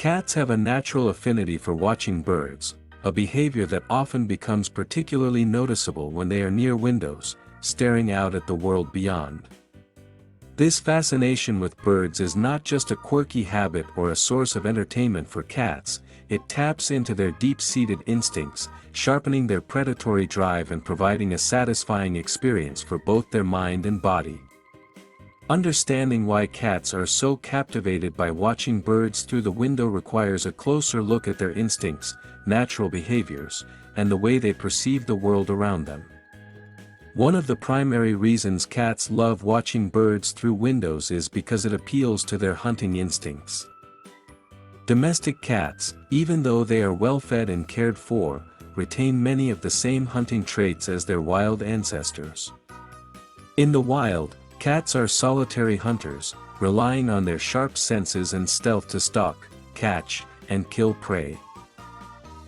Cats have a natural affinity for watching birds, a behavior that often becomes particularly noticeable when they are near windows, staring out at the world beyond. This fascination with birds is not just a quirky habit or a source of entertainment for cats, it taps into their deep-seated instincts, sharpening their predatory drive and providing a satisfying experience for both their mind and body. Understanding why cats are so captivated by watching birds through the window requires a closer look at their instincts, natural behaviors, and the way they perceive the world around them. One of the primary reasons cats love watching birds through windows is because it appeals to their hunting instincts. Domestic cats, even though they are well-fed and cared for, retain many of the same hunting traits as their wild ancestors. In the wild, cats are solitary hunters, relying on their sharp senses and stealth to stalk, catch, and kill prey.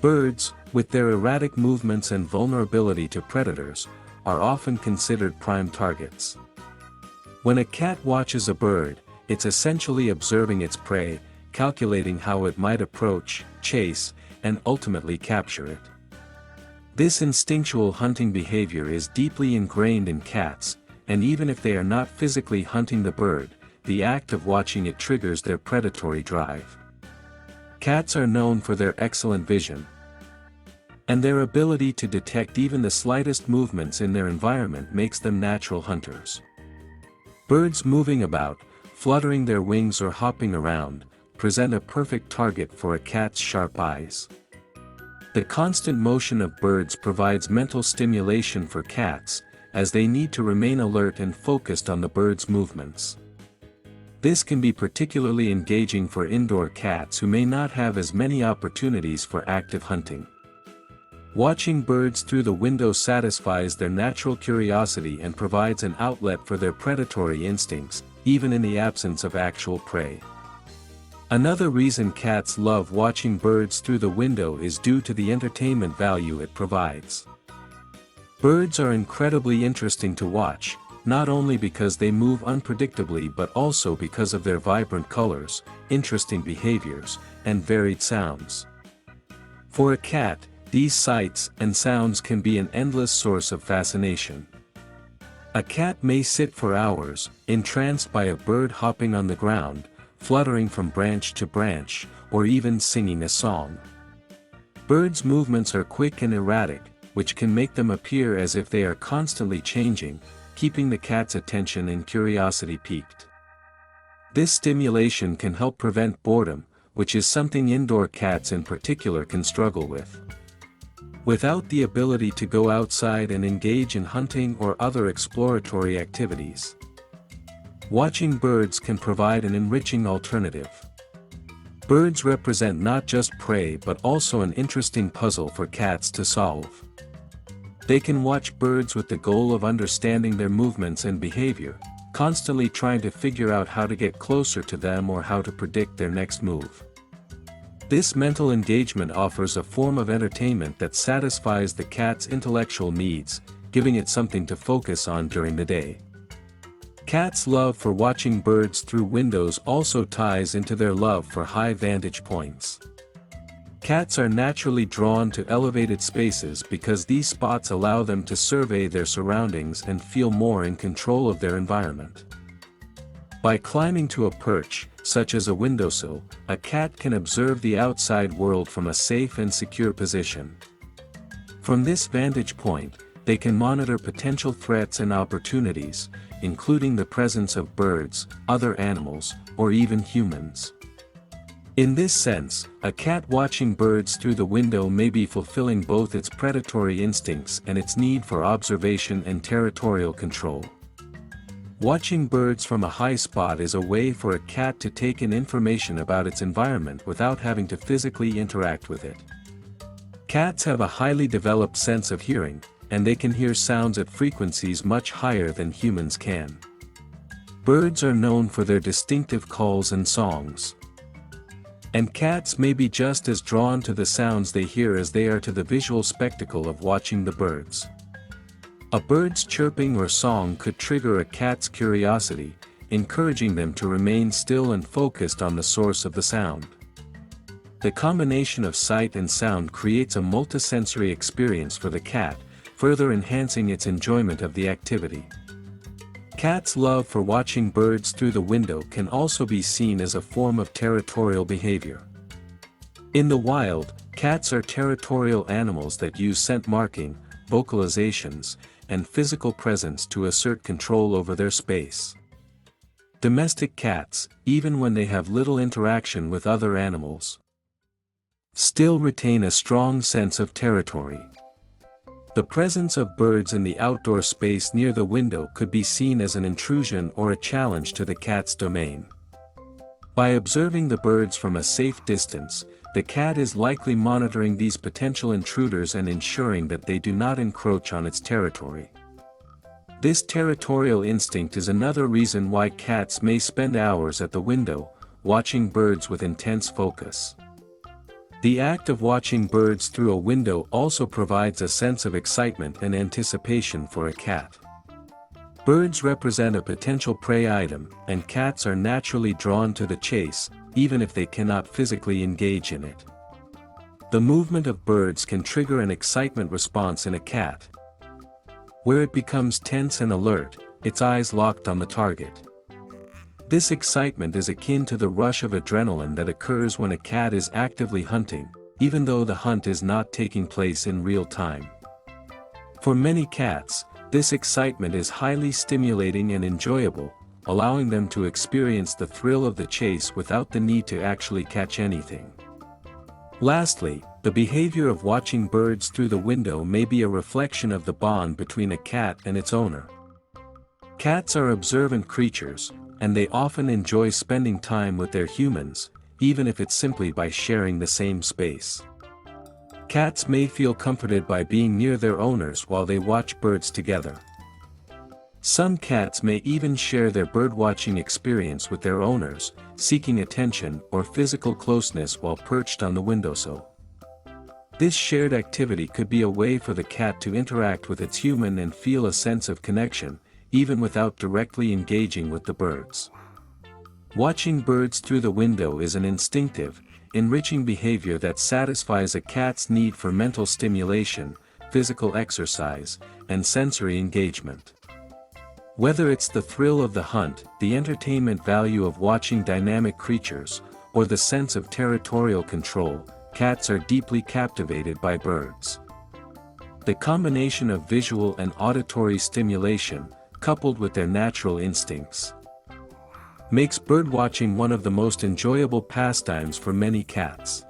Birds, with their erratic movements and vulnerability to predators, are often considered prime targets. When a cat watches a bird, it's essentially observing its prey, calculating how it might approach, chase, and ultimately capture it. This instinctual hunting behavior is deeply ingrained in cats, and even if they are not physically hunting the bird, the act of watching it triggers their predatory drive. Cats are known for their excellent vision, and their ability to detect even the slightest movements in their environment makes them natural hunters. Birds moving about, fluttering their wings or hopping around, present a perfect target for a cat's sharp eyes. The constant motion of birds provides mental stimulation for cats, as they need to remain alert and focused on the bird's movements. This can be particularly engaging for indoor cats who may not have as many opportunities for active hunting. Watching birds through the window satisfies their natural curiosity and provides an outlet for their predatory instincts, even in the absence of actual prey. Another reason cats love watching birds through the window is due to the entertainment value it provides. Birds are incredibly interesting to watch, not only because they move unpredictably but also because of their vibrant colors, interesting behaviors, and varied sounds. For a cat, these sights and sounds can be an endless source of fascination. A cat may sit for hours, entranced by a bird hopping on the ground, fluttering from branch to branch, or even singing a song. Birds' movements are quick and erratic, which can make them appear as if they are constantly changing, keeping the cat's attention and curiosity piqued. This stimulation can help prevent boredom, which is something indoor cats in particular can struggle with. Without the ability to go outside and engage in hunting or other exploratory activities, watching birds can provide an enriching alternative. Birds represent not just prey but also an interesting puzzle for cats to solve. They can watch birds with the goal of understanding their movements and behavior, constantly trying to figure out how to get closer to them or how to predict their next move. This mental engagement offers a form of entertainment that satisfies the cat's intellectual needs, giving it something to focus on during the day. Cats' love for watching birds through windows also ties into their love for high vantage points. Cats are naturally drawn to elevated spaces because these spots allow them to survey their surroundings and feel more in control of their environment. By climbing to a perch, such as a windowsill, a cat can observe the outside world from a safe and secure position. From this vantage point, they can monitor potential threats and opportunities, including the presence of birds, other animals, or even humans. In this sense, a cat watching birds through the window may be fulfilling both its predatory instincts and its need for observation and territorial control. Watching birds from a high spot is a way for a cat to take in information about its environment without having to physically interact with it. Cats have a highly developed sense of hearing, and they can hear sounds at frequencies much higher than humans can. Birds are known for their distinctive calls and songs. And cats may be just as drawn to the sounds they hear as they are to the visual spectacle of watching the birds. A bird's chirping or song could trigger a cat's curiosity, encouraging them to remain still and focused on the source of the sound. The combination of sight and sound creates a multisensory experience for the cat, further enhancing its enjoyment of the activity. Cats' love for watching birds through the window can also be seen as a form of territorial behavior. In the wild, cats are territorial animals that use scent marking, vocalizations, and physical presence to assert control over their space. Domestic cats, even when they have little interaction with other animals, still retain a strong sense of territory. The presence of birds in the outdoor space near the window could be seen as an intrusion or a challenge to the cat's domain. By observing the birds from a safe distance, the cat is likely monitoring these potential intruders and ensuring that they do not encroach on its territory. This territorial instinct is another reason why cats may spend hours at the window, watching birds with intense focus. The act of watching birds through a window also provides a sense of excitement and anticipation for a cat. Birds represent a potential prey item, and cats are naturally drawn to the chase, even if they cannot physically engage in it. The movement of birds can trigger an excitement response in a cat, where it becomes tense and alert, its eyes locked on the target. This excitement is akin to the rush of adrenaline that occurs when a cat is actively hunting, even though the hunt is not taking place in real time. For many cats, this excitement is highly stimulating and enjoyable, allowing them to experience the thrill of the chase without the need to actually catch anything. Lastly, the behavior of watching birds through the window may be a reflection of the bond between a cat and its owner. Cats are observant creatures, and they often enjoy spending time with their humans, even if it's simply by sharing the same space. Cats may feel comforted by being near their owners while they watch birds together. Some cats may even share their birdwatching experience with their owners, seeking attention or physical closeness while perched on the windowsill. This shared activity could be a way for the cat to interact with its human and feel a sense of connection, even without directly engaging with the birds. Watching birds through the window is an instinctive, enriching behavior that satisfies a cat's need for mental stimulation, physical exercise, and sensory engagement. Whether it's the thrill of the hunt, the entertainment value of watching dynamic creatures, or the sense of territorial control, cats are deeply captivated by birds. The combination of visual and auditory stimulation, coupled with their natural instincts, makes birdwatching one of the most enjoyable pastimes for many cats.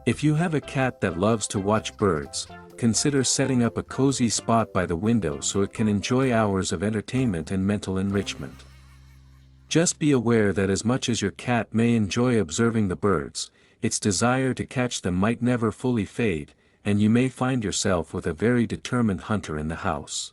If you have a cat that loves to watch birds, consider setting up a cozy spot by the window so it can enjoy hours of entertainment and mental enrichment. Just be aware that as much as your cat may enjoy observing the birds, its desire to catch them might never fully fade, and you may find yourself with a very determined hunter in the house.